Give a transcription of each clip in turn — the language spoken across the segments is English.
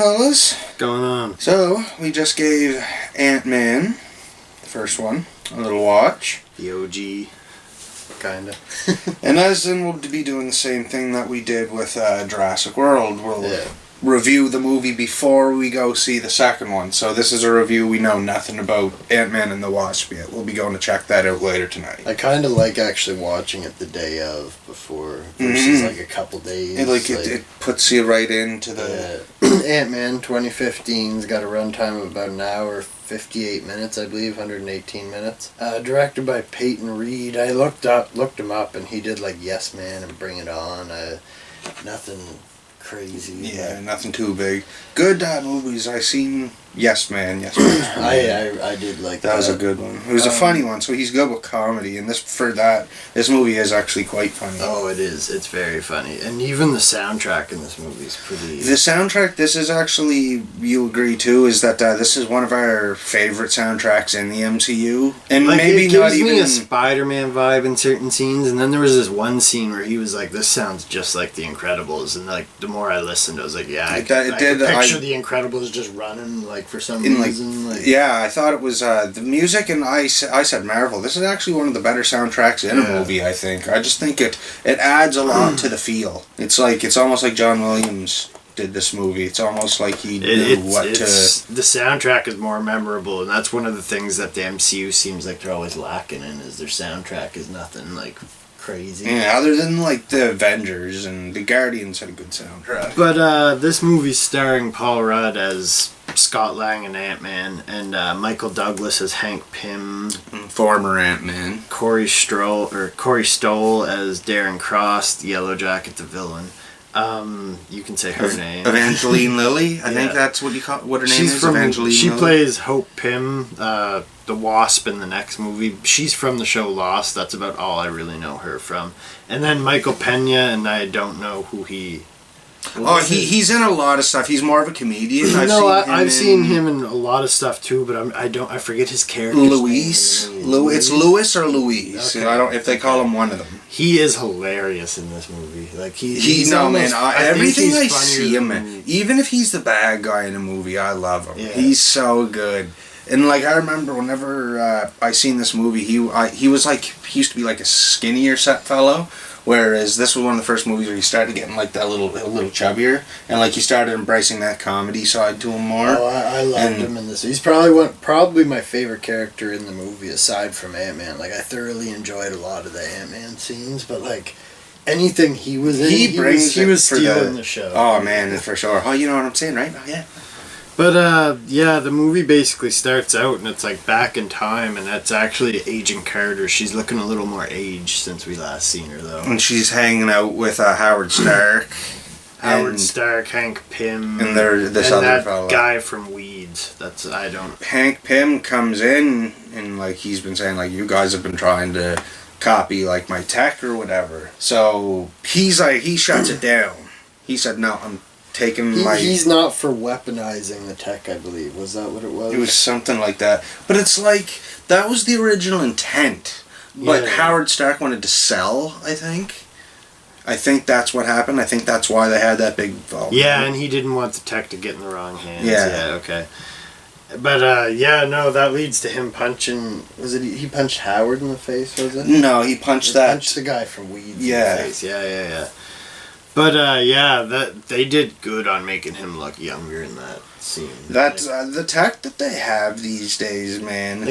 fellas? Going on? So, we just gave Ant-Man, the first one, a little watch. The OG, kinda. And as in, we'll be doing the same thing that we did with Jurassic World. We'll review the movie before we go see the second one. So this is a review. We know nothing about Ant-Man and the Wasp yet. We'll be going to check that out later tonight. I kind of like actually watching it the day of before versus like a couple days. It puts you right into the... Ant-Man 2015's got a runtime of about an hour, 58 minutes, I believe, 118 minutes. Directed by Peyton Reed. I looked him up, and he did like Yes Man and Bring It On. Nothing crazy. Yeah, nothing too big. Good movies. I seen Yes Man. I did like that. That was a good one. It was a funny one. So he's good with comedy, and this movie is actually quite funny. Oh, it is. It's very funny, and even the soundtrack in this movie is pretty. The soundtrack. This is actually, you agree too, is that this is one of our favorite soundtracks in the MCU, and like, maybe it not gives even me a Spider-Man vibe in certain scenes, and then there was this one scene where he was like, "This sounds just like The Incredibles," and like the more I listened, I was like, "Yeah, I could picture The Incredibles just running like for some reason." Yeah, I thought it was the music, and I said Marvel. This is actually one of the better soundtracks in a movie. I think. I just think it adds a lot to the feel. It's almost like John Williams did this movie. It's almost like he knew what to. The soundtrack is more memorable, and that's one of the things that the MCU seems like they're always lacking in. Is their soundtrack is nothing like crazy. Yeah, other than like the Avengers and the Guardians had a good soundtrack. But this movie's starring Paul Rudd as Scott Lang and Ant-Man, and Michael Douglas as Hank Pym, former Ant-Man. Corey Stoll as Darren Cross, the Yellow Jacket, the villain. You can say her name. Evangeline Lilly. I think that's what her name is. Evangeline she Lilly. plays Hope Pym, the Wasp in the next movie. She's from the show Lost. That's about all I really know her from. And then Michael Pena, and I don't know who he. He's in a lot of stuff. He's more of a comedian. I've seen him in a lot of stuff too, but I forget his character. Louise. It's Louis or Louise. Okay. If they call him one of them. He is hilarious in this movie. Like everything I see him in, even if he's the bad guy in a movie, I love him. Yeah. He's so good. And like I remember whenever I seen this movie, he used to be like a skinnier set fellow. Whereas this was one of the first movies where he started getting like that a little chubbier, and like he started embracing that comedy side to him more. Oh, I loved him in this. He's probably my favorite character in the movie aside from Ant-Man. Like I thoroughly enjoyed a lot of the Ant-Man scenes, but like anything he was in, he was stealing the show. Oh man, for sure. Oh, you know what I'm saying, right? Oh, yeah. But, the movie basically starts out, and it's, like, back in time, and that's actually Agent Carter. She's looking a little more aged since we last seen her, though. And she's hanging out with Howard Stark. Stark, Hank Pym, and other fellow. Guy from Weeds. Hank Pym comes in, and, like, he's been saying, like, you guys have been trying to copy, like, my tech or whatever. So, he shuts it down. He said, no, I'm taking he's not for weaponizing the tech, I believe. Was that what it was? It was something like that. But it's like, that was the original intent. But Howard Stark wanted to sell, I think. I think that's what happened. I think that's why they had that big involvement. Yeah, and he didn't want the tech to get in the wrong hands. Yeah. Okay. But, that leads to him punching... Was it he punched Howard in the face, was it? No, he punched punched the guy from Weeds in the face. Yeah. But, that they did good on making him look younger in that scene. That's the tech that they have these days, man.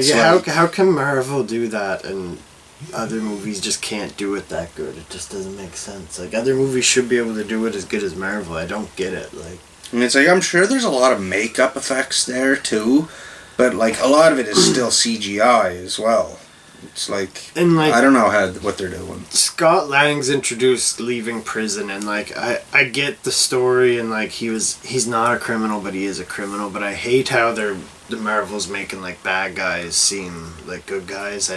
How can Marvel do that and other movies just can't do it that good? It just doesn't make sense. Like, other movies should be able to do it as good as Marvel. I don't get it. Like, I mean, it's like, I'm sure there's a lot of makeup effects there, too. But, like, a lot of it is still CGI as well. It's like, I don't know what they're doing. Scott Lang's introduced leaving prison, and like I get the story, and like he's not a criminal, but he is a criminal. But I hate how the Marvel's making like bad guys seem like good guys.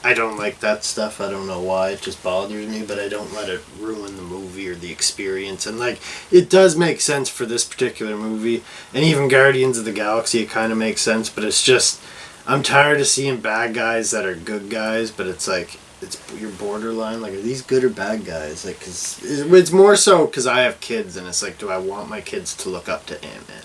I don't like that stuff. I don't know why. It just bothers me, but I don't let it ruin the movie or the experience. And like it does make sense for this particular movie, and even Guardians of the Galaxy, it kind of makes sense, but it's just. I'm tired of seeing bad guys that are good guys, but it's like you're borderline. Like, are these good or bad guys? Like, cause it's more so because I have kids, and it's like, do I want my kids to look up to Ant-Man?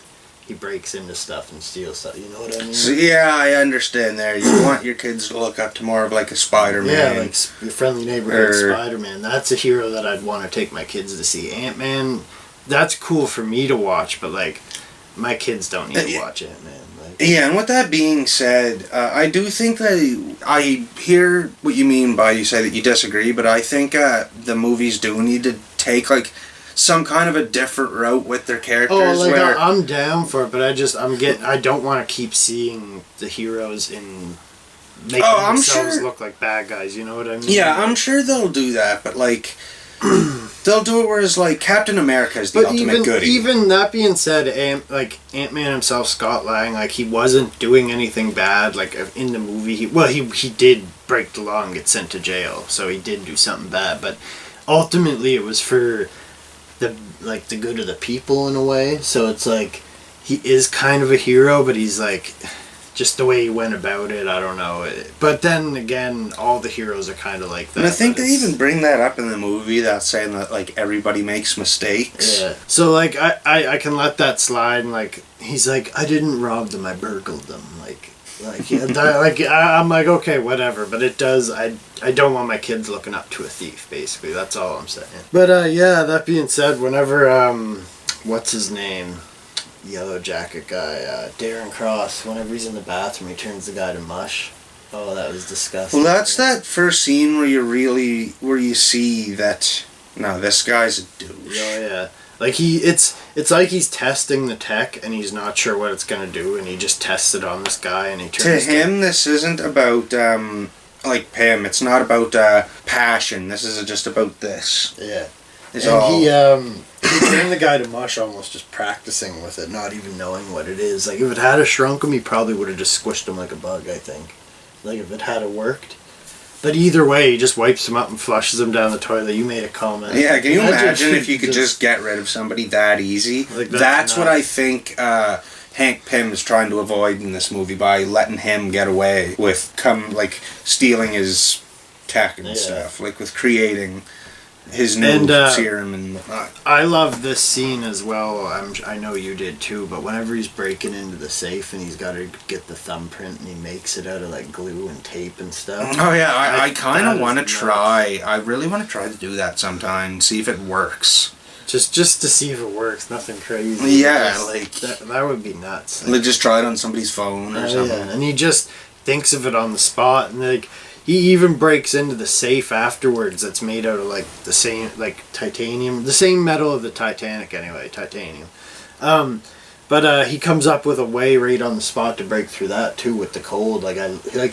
He breaks into stuff and steals stuff. You know what I mean? So, yeah, I understand there. You want your kids to look up to more of like a Spider-Man. Yeah, like your friendly neighborhood Spider-Man. That's a hero that I'd want to take my kids to see. Ant-Man, that's cool for me to watch, but like, my kids don't need to watch Ant-Man. Like, yeah, and with that being said, I do think that I hear what you mean by you say that you disagree, but I think the movies do need to take like some kind of a different route with their characters. Oh, like I'm down for it, but I don't want to keep seeing the heroes in making themselves look like bad guys. You know what I mean? Yeah, I'm sure they'll do that, but like they'll do it whereas like Captain America is the ultimate goodie. Even that being said, Ant-Man himself, Scott Lang, like he wasn't doing anything bad. Like in the movie, he did break the law and get sent to jail, so he did do something bad. But ultimately, it was for the good of the people in a way. So it's like he is kind of a hero, but he's like just the way he went about it, I don't know. But then again, all the heroes are kind of like that. And I think they even bring that up in the movie, that saying that like everybody makes mistakes. Yeah. So like I can let that slide, and like he's like, I didn't rob them, I burgled them. I'm like, okay, whatever. But it does. I don't want my kids looking up to a thief. Basically, that's all I'm saying. But yeah, that being said, whenever what's his name, Yellow Jacket guy, Darren Cross, whenever he's in the bathroom, he turns the guy to mush. Oh, that was disgusting. Well, that's that first scene where you see that no, this guy's a douche. Oh yeah. Like it's like he's testing the tech and he's not sure what it's gonna do, and he just tests it on this guy and he turns. To him, this isn't about like Pym. It's not about passion. This is just about this. Yeah. It's and all... he turned the guy to mush, almost just practicing with it, not even knowing what it is. Like if it had shrunk him, he probably would have just squished him like a bug. I think. Like if it had worked. But either way, he just wipes him up and flushes him down the toilet. You made a comment. Yeah, can you imagine if you could just get rid of somebody that easy? Like that's what I think Hank Pym is trying to avoid in this movie by letting him get away with stealing his tech and stuff, like with creating his new serum and whatnot. I love this scene as well. I know you did too, but whenever he's breaking into the safe and he's got to get the thumbprint and he makes it out of like glue and tape and stuff. Oh yeah, I kind of want to try. I really want to try to do that sometime, see if it works. Just to see if it works, nothing crazy. Yeah, that would be nuts. Like just try it on somebody's phone or something. Yeah. And he just thinks of it on the spot, and like he even breaks into the safe afterwards. That's made out of like the same titanium, the same metal of the Titanic anyway, titanium. But he comes up with a way right on the spot to break through that too with the code.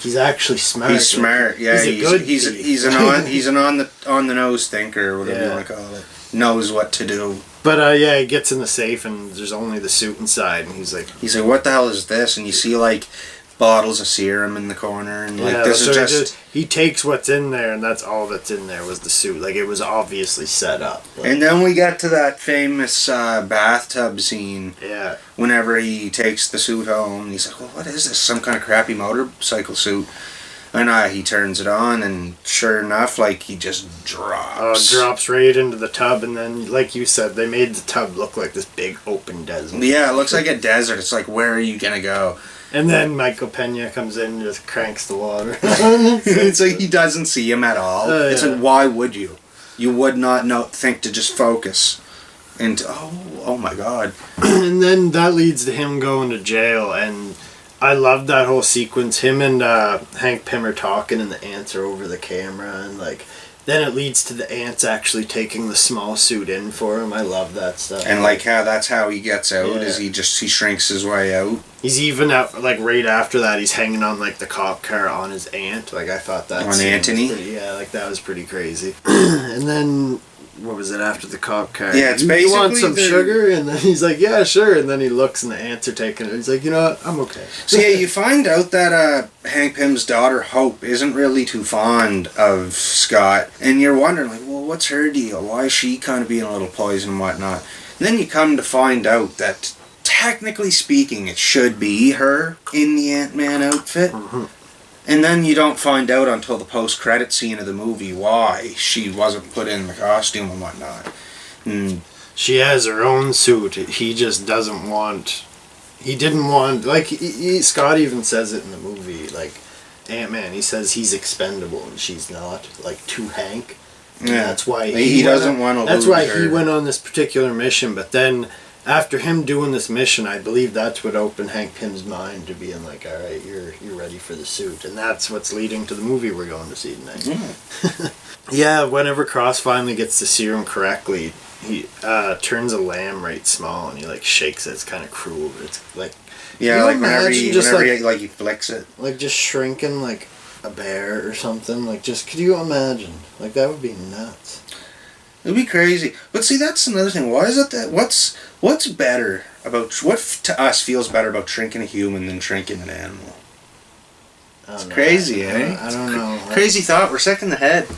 He's actually smart. He's smart. Yeah, he's an on the nose thinker or whatever you want to call it. Knows what to do. But yeah, he gets in the safe and there's only the suit inside, and he's like, what the hell is this? And you see like bottles of serum in the corner, and this is just he takes what's in there, and that's all that's in there was the suit. Like it was obviously set up. And then we get to that famous bathtub scene. Yeah. Whenever he takes the suit home, he's like, "Well, what is this? Some kind of crappy motorcycle suit?" And he turns it on, and sure enough, like he just drops. Drops right into the tub, and then, like you said, they made the tub look like this big open desert. Yeah, it looks like a desert. It's like, where are you gonna go? And then Michael Pena comes in and just cranks the water. It's like he doesn't see him at all. It's like, why would you? You would not think to just focus. And oh my God. And then that leads to him going to jail, and I love that whole sequence. Him and Hank Pym are talking, and the ants are over the camera, and like then it leads to the ants actually taking the small suit in for him. I love that stuff. And like that's how he gets out is he shrinks his way out. He's even out like right after that. He's hanging on like the cop car on his aunt. Like I thought that on Anthony. That was pretty crazy. And then what was it after the cop car? Yeah, it's basically you want some sugar, and then he's like, yeah, sure. And then he looks, and the ants are taking it. He's like, you know what, I'm okay. So yeah, you find out that Hank Pym's daughter Hope isn't really too fond of Scott, and you're wondering like, well, what's her deal? Why is she kind of being a little poison and whatnot? And then you come to find out that technically speaking, it should be her in the Ant-Man outfit. Mm-hmm. And then you don't find out until the post-credit scene of the movie why she wasn't put in the costume and whatnot. She has her own suit. He just doesn't want... He didn't want... Like, Scott even says it in the movie. Like, Ant-Man, he says he's expendable and she's not. Like, to Hank. Yeah. That's why he doesn't want to lose her. That's why he went on this particular mission. But then, after him doing this mission, I believe that's what opened Hank Pym's mind to being like, all right, you're ready for the suit. And that's what's leading to the movie we're going to see tonight. Yeah, whenever Cross finally gets the serum correctly, he turns a lamb right small and he like shakes it. It's kind of cruel. It's like, yeah, like whenever he flicks it, like just shrinking like a bear or something. Like, just could you imagine? Like, that would be nuts. It'd be crazy. But see, that's another thing. Why is it that what's better about what to us feels better about shrinking a human than shrinking an animal? It's crazy, eh? I don't know. Crazy thought. We're sick in the head.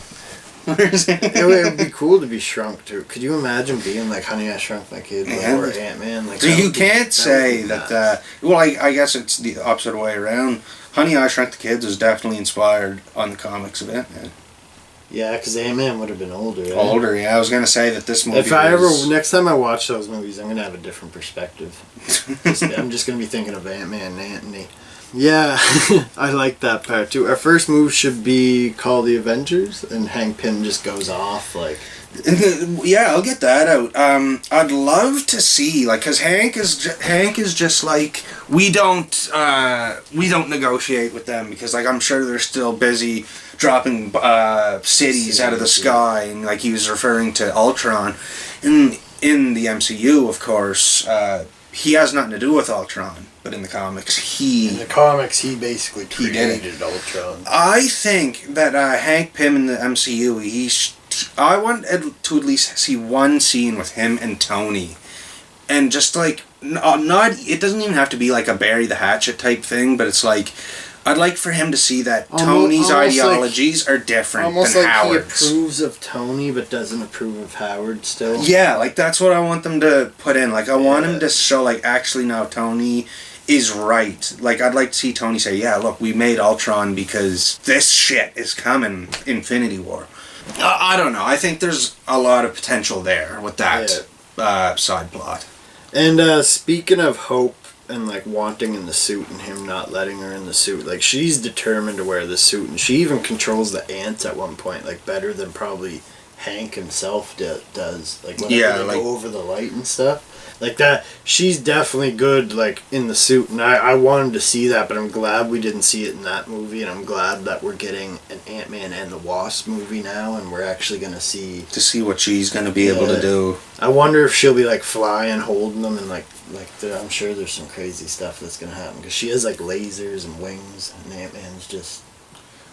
It would be cool to be shrunk too. Could you imagine being like Honey, I Shrunk My Kids or Ant-Man? Like, so you can't say that. Well, I guess it's the opposite way around. Honey, I Shrunk the Kids was definitely inspired on the comics of Ant-Man. Yeah, because Ant-Man would have been older. Right? Older, yeah. I was gonna say that this movie. Next time I watch those movies, I'm gonna have a different perspective. I'm just gonna be thinking of Ant-Man and Anthony. Yeah, I like that part too. Our first move should be call the Avengers, and Hank Pym just goes off like. Yeah, I'll get that out. I'd love to see, like, because Hank is just like, we don't negotiate with them because, like, I'm sure they're still busy dropping cities out of the sky, and like he was referring to Ultron. In the MCU, of course, he has nothing to do with Ultron. But in the comics, he basically created Ultron. I think that Hank Pym in the MCU, I want to at least see one scene with him and Tony, and just like not. It doesn't even have to be like a bury the hatchet type thing, but it's like I'd like for him to see that Tony's ideologies are different almost than like Howard's. He approves of Tony but doesn't approve of Howard still. Yeah, like that's what I want them to put in. Like I want him to show like actually now Tony is right. Like I'd like to see Tony say, yeah, look, we made Ultron because this shit is coming, Infinity War. I don't know. I think there's a lot of potential there with that side plot. And speaking of Hope and like wanting in the suit and him not letting her in the suit, like she's determined to wear the suit, and she even controls the ants at one point, like better than probably Hank himself does. Like whenever they go over the light and stuff. Like that, she's definitely good, like, in the suit, and I wanted to see that, but I'm glad we didn't see it in that movie, and I'm glad that we're getting an Ant-Man and the Wasp movie now, and we're actually going to see... To see what she's going to be able to do. I wonder if she'll be, like, flying, holding them, and, like I'm sure there's some crazy stuff that's going to happen, because she has, like, lasers and wings, and Ant-Man's just...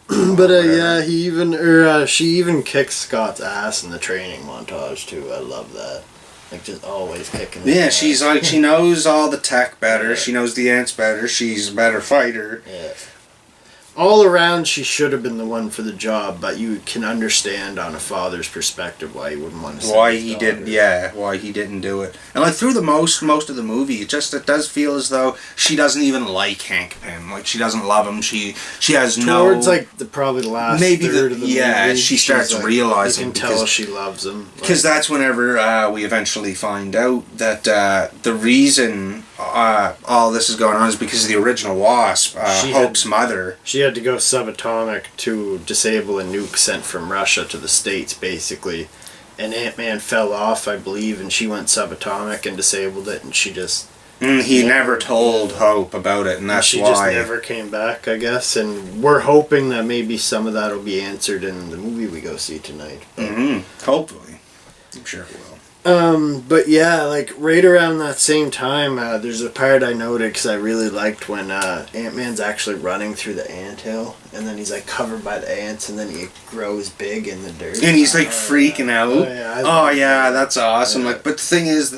But, yeah, she even kicks Scott's ass in the training montage, too. I love that. Like, just always kicking. Yeah, she's like, she knows all the tech better. Yeah. She knows the ants better. She's a better fighter. Yeah. All around, she should have been the one for the job, but you can understand on a father's perspective why he wouldn't want to send why he didn't do it. And like through the most of the movie, it does feel as though she doesn't even like Hank Pym. Like she doesn't love him. She has towards like probably the last third of the movie. She starts like, realizing you can tell she loves him. Because that's whenever we eventually find out that the reason all this is going on is because of the original Wasp, Hope's mother. She had to go subatomic to disable a nuke sent from Russia to the States, basically. And Ant-Man fell off, I believe, and she went subatomic and disabled it, and she just... he never told Hope about it, and that's why... She just never came back, I guess, and we're hoping that maybe some of that will be answered in the movie we go see tonight. Hopefully. I'm sure it will. But yeah, like right around that same time, there's a part I noted because I really liked when Ant-Man's actually running through the anthill, and then he's like covered by the ants, and then he grows big in the dirt. And he's like freaking out. Oh yeah, that's awesome. Yeah. Like, but the thing is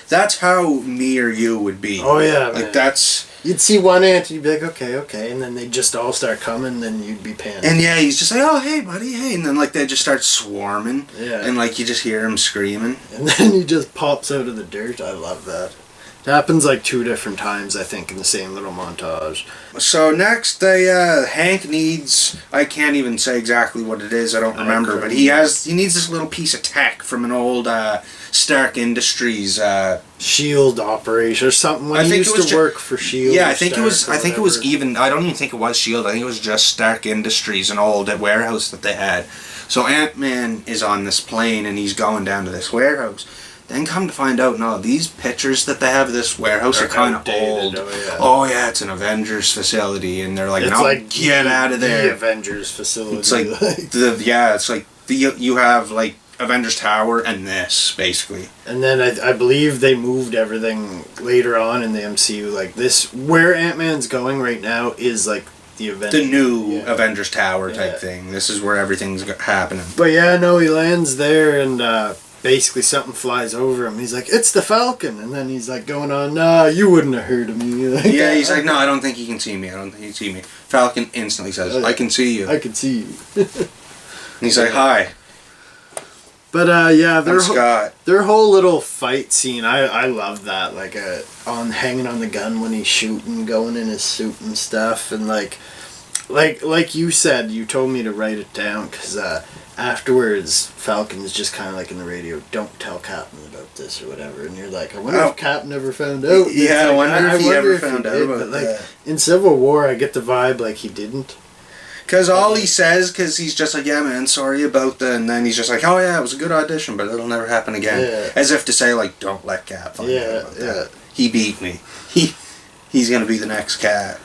that's how me or you would be. Oh yeah, like man. That's. You'd see one ant and you'd be like, okay, and then they'd just all start coming, then you'd be panicking. And yeah, he's just like, oh, hey, buddy, hey. And then, like, they just start swarming. Yeah. And, like, you just hear him screaming. And then he just pops out of the dirt. I love that. It happens like 2 different times, I think, in the same little montage. So next, Hank needs, I can't even say exactly what it is, I don't remember, but he needs this little piece of tech from an old Stark Industries Shield operation or something. When he used to work for Shield. Yeah, I think it was even, I don't even think it was Shield, I think it was just Stark Industries, an old warehouse that they had. So Ant-Man is on this plane and he's going down to this warehouse. Then come to find out, no, these pictures that they have of this warehouse are kind of old. Oh yeah, it's an Avengers facility, and they're like, no, like get out of there. The Avengers facility. It's like it's like you have like Avengers Tower and this basically. And then I believe they moved everything later on in the MCU. Like this, where Ant-Man's going right now is like the new Avengers Tower type thing. This is where everything's happening. But yeah, no, he lands there and. Basically something flies over him. He's like, it's the Falcon. And then he's like going on, nah, you wouldn't have heard of me. Like, yeah, he's like, no, I don't think he can see me. I don't think he can see me. Falcon instantly says, I can see you. I can see you. And he's like, hi. But yeah, their whole little fight scene, I love that. Like on hanging on the gun when he's shooting, going in his suit and stuff. And like you said, you told me to write it down because afterwards, Falcon's just kind of like in the radio, don't tell Captain about this or whatever. And you're like, I wonder if Captain ever found out. Yeah, I wonder if he ever found out about that. In Civil War, I get the vibe like he didn't. Because all he says, because he's just like, yeah, man, sorry about that. And then he's just like, oh, yeah, it was a good audition, but it'll never happen again. Yeah. As if to say, like, don't let Cap find out about that. He beat me. He's going to be the next Cap.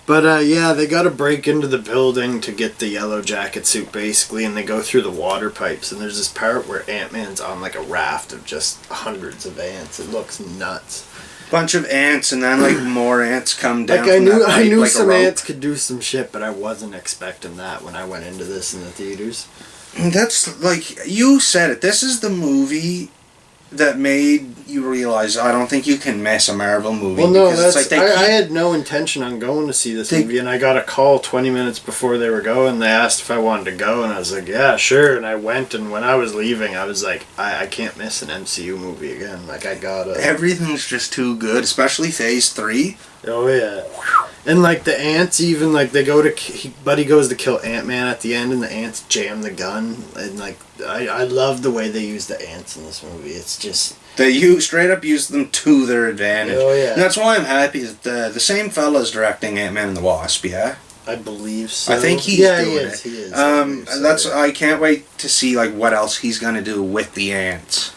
But yeah, they got to break into the building to get the yellow jacket suit, basically, and they go through the water pipes. And there's this part where Ant-Man's on like a raft of just hundreds of ants. It looks nuts. Bunch of ants, and then like more ants come down. Like I knew like some ants could do some shit, but I wasn't expecting that when I went into this in the theaters. That's like you said it. This is the movie that made you realize I don't think you can miss a Marvel movie. Well, no, that's like I had no intention on going to see this movie, and I got a call 20 minutes before they were going. They asked if I wanted to go, and I was like, yeah, sure. And I went, and when I was leaving, I was like, I can't miss an MCU movie again. Like, I gotta... Everything's just too good, especially Phase 3. Oh, yeah. And, like, the ants even, like, they go to... Buddy goes to kill Ant-Man at the end, and the ants jam the gun. And, like, I love the way they use the ants in this movie. It's just... They straight up use them to their advantage. Oh, yeah. And that's why I'm happy that the same fella's directing Ant-Man and the Wasp, yeah? I believe so. I think he's doing it. He is. I can't wait to see, like, what else he's going to do with the ants.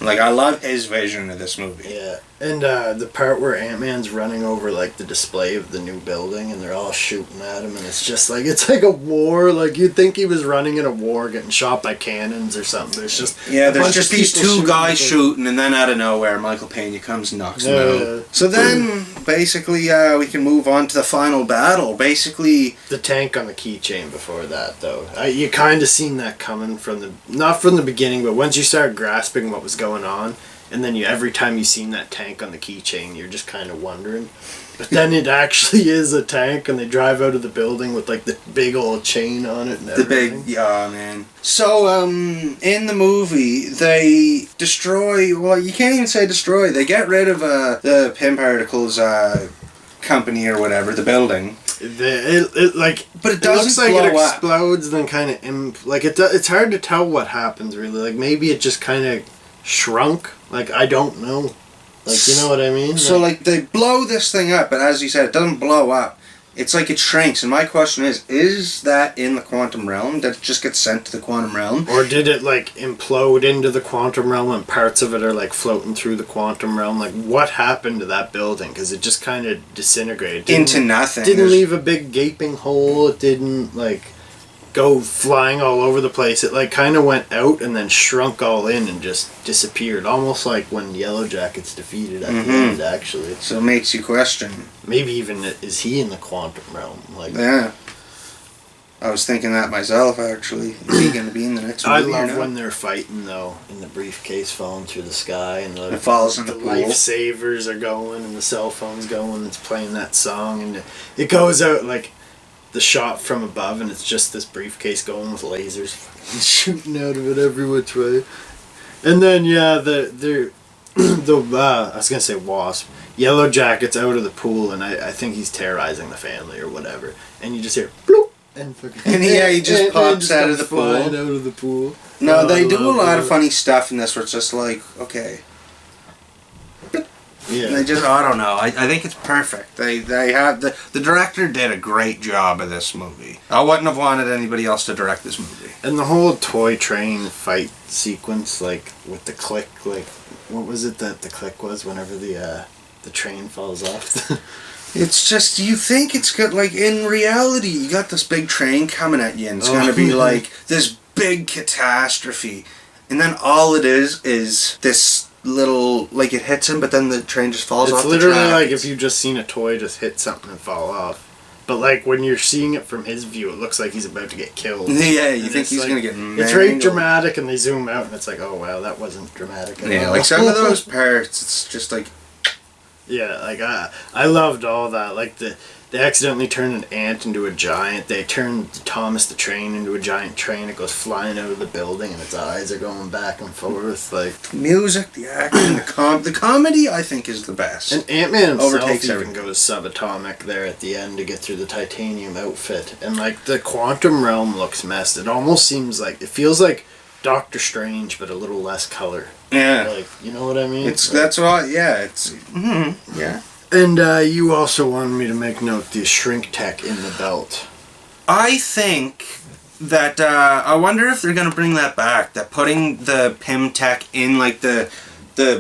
Like, I love his vision of this movie. Yeah. And the part where Ant-Man's running over, like, the display of the new building, and they're all shooting at him, and it's just like, it's like a war. Like, you'd think he was running in a war, getting shot by cannons or something. There's just... Yeah, there's just these two guys shooting, and then out of nowhere, Michael Pena comes and knocks him out. So then, basically, we can move on to the final battle. Basically... The tank on the keychain before that, though. You kind of seen that coming from the... Not from the beginning, but once you start grasping what was going on... And then every time you seen that tank on the keychain, you're just kind of wondering. But then it actually is a tank, and they drive out of the building with like the big old chain on it and everything. Man. So, in the movie, they destroy, well, you can't even say destroy, they get rid of the Pym Particles company or whatever, the building. But it looks like it explodes, then kind of, it's hard to tell what happens really. Like maybe it just kind of shrunk. Like, I don't know. Like, you know what I mean? So, like, they blow this thing up, but as you said, it doesn't blow up. It's like it shrinks. And my question is that in the quantum realm? Did it just get sent to the quantum realm? Or did it, like, implode into the quantum realm and parts of it are, like, floating through the quantum realm? Like, what happened to that building? Because it just kind of disintegrated. Into nothing. Didn't leave a big gaping hole. It didn't, like... go flying all over the place. It like kind of went out and then shrunk all in and just disappeared, almost like when Yellow Jacket's defeated at the end, actually. So it makes you question. Maybe even, is he in the quantum realm? Like, yeah. I was thinking that myself, actually. Is he going to be in the next movie? I love when they're fighting, though, in the briefcase falling through the sky, and it falls in the pool. Lifesavers are going, and the cell phone's going, it's playing that song, and it goes out, like, the shot from above, and it's just this briefcase going with lasers and shooting out of it every which way. And then, yeah, I was gonna say Wasp. Yellow Jacket's out of the pool, and I think he's terrorizing the family or whatever. And you just hear bloop, and he just pops out of the pool. Out of the pool. No, they do a lot of funny stuff in this where it's just like, okay. Yeah. They just, I don't know. I think it's perfect. They have the director did a great job of this movie. I wouldn't have wanted anybody else to direct this movie. And the whole toy train fight sequence, like with the click, like what was it that the click was whenever the train falls off? It's just, you think it's good, like in reality you got this big train coming at you and it's gonna be like this big catastrophe, and then all it is this little, like it hits him but then the train just falls off the track. It's literally like if you just seen a toy just hit something and fall off. But like when you're seeing it from his view, it looks like he's about to get killed. Yeah, you think he's gonna get mangled. It's very dramatic, and they zoom out and it's like, oh wow, that wasn't dramatic at all. Like some of those parts, it's just like... Yeah, like I loved all that. Like they accidentally turned an ant into a giant. They turned Thomas the Train into a giant train. It goes flying out of the building, and its eyes are going back and forth. Like the music, the acting, the comedy, I think is the best. And Ant-Man himself even everything. goes subatomic there at the end to get through the titanium outfit, and like the quantum realm looks messed. It almost seems like it feels like Doctor Strange, but a little less color. Yeah, like you know what I mean. It's like, that's what. Yeah, it's yeah. And you also wanted me to make note the shrink tech in the belt. I think that I wonder if they're gonna bring that back. That putting the Pym tech in like the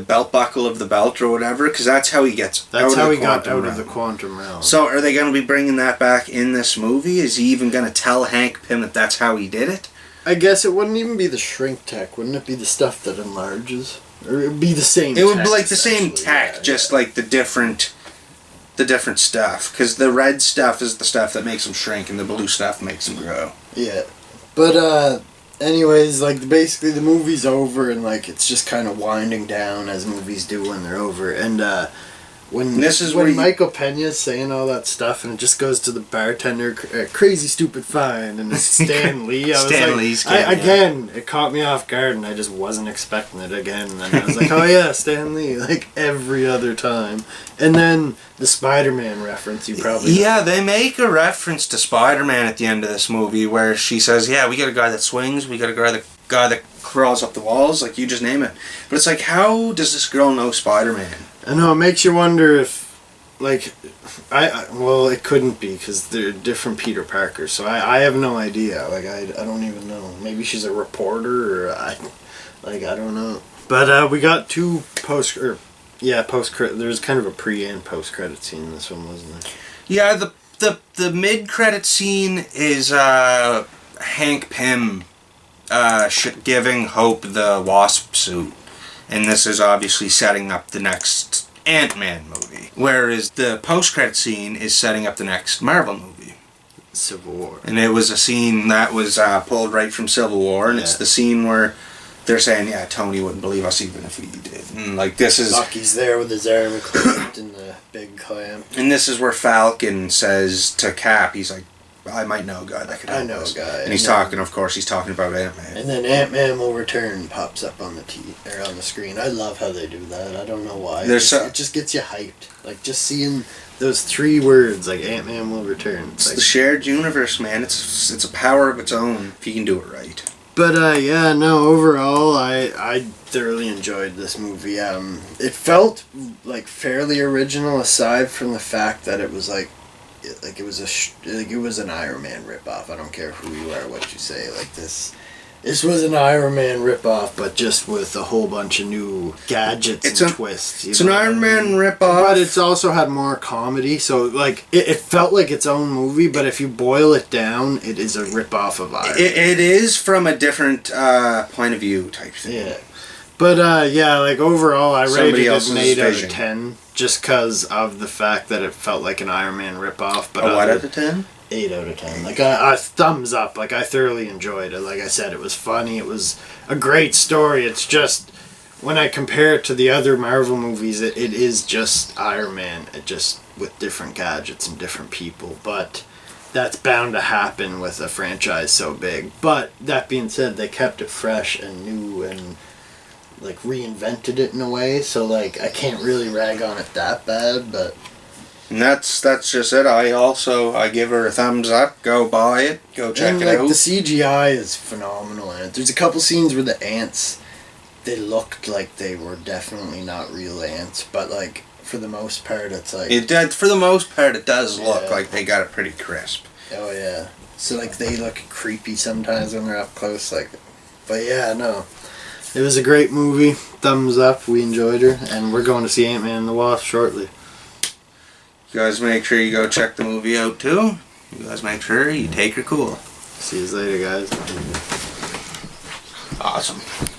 belt buckle of the belt or whatever, because that's how he gets. That's out how of he got out realm. of the quantum realm. So are they gonna be bringing that back in this movie? Is he even gonna tell Hank Pym that that's how he did it? I guess it wouldn't even be the shrink tech. Wouldn't it be the stuff that enlarges? Or it would be the same It would be like the same tech, yeah, just like the different stuff. Because the red stuff is the stuff that makes them shrink, and the blue stuff makes them grow. Yeah. But, anyways, like, basically the movie's over, and, like, it's just kind of winding down as movies do when they're over. And, when Michael Pena's saying all that stuff, and it just goes to the bartender, crazy stupid fine, and it's Stan Lee. Again, it caught me off guard, and I just wasn't expecting it again. And I was like, oh yeah, Stan Lee, like every other time. And then the Spider-Man reference, you probably know. Yeah, they make a reference to Spider-Man at the end of this movie, where she says, yeah, we got a guy that swings, we got a guy that crawls up the walls, like, you just name it. But it's like, how does this girl know Spider-Man? I know, it makes you wonder if, like, well, it couldn't be, because they're different Peter Parkers, so I have no idea. Like, I don't even know. Maybe she's a reporter, or I don't know. But, we got two post-credit, there's kind of a pre- and post-credit scene in this one, wasn't there? Yeah, the mid-credit scene is, Hank Pym, giving Hope the Wasp suit. And this is obviously setting up the next Ant-Man movie. Whereas the post-credit scene is setting up the next Marvel movie. Civil War. And it was a scene that was pulled right from Civil War. And it's the scene where they're saying, yeah, Tony wouldn't believe us even if we did. And like, this is... Bucky's there with his arm clamped in the big clamp. And this is where Falcon says to Cap, he's like, I might know a guy that could help us. And he's talking about Ant-Man. And then Ant-Man Will Return pops up on the on the screen. I love how they do that. I don't know why. It just gets you hyped. Like, just seeing those three words, like Ant-Man Will Return. It's like, the shared universe, man. It's a power of its own if you can do it right. But overall, I thoroughly enjoyed this movie. It felt like fairly original, aside from the fact that it was like it was an Iron Man ripoff. I don't care who you are, what you say. Like this was an Iron Man ripoff, but just with a whole bunch of new gadgets and twists. It's an Iron Man ripoff, but it's also had more comedy. So like it felt like its own movie. But if you boil it down, it is a ripoff of Iron Man. It is from a different point of view type thing. Yeah. But like overall, I rated it an 8 out of 10. Just because of the fact that it felt like an Iron Man ripoff. But what out of 10? 8 out of 10. Like, a thumbs up. Like, I thoroughly enjoyed it. Like I said, it was funny. It was a great story. It's just, when I compare it to the other Marvel movies, it is just Iron Man. It just, with different gadgets and different people. But that's bound to happen with a franchise so big. But, that being said, they kept it fresh and new and like reinvented it in a way. So like I can't really rag on it that bad, but. And that's just it. I give her a thumbs up. Go buy it. Go check it out. The CGI is phenomenal in it. There's a couple scenes where the ants, they looked like they were definitely not real ants, but like for the most part, it's like it did. For the most part, it does look like they got it pretty crisp. Oh yeah. So like they look creepy sometimes when they're up close, like. But yeah, no. It was a great movie. Thumbs up. We enjoyed her, and we're going to see Ant-Man and the Wasp shortly. You guys make sure you go check the movie out too. You guys make sure you take her cool. See you later, guys. Awesome.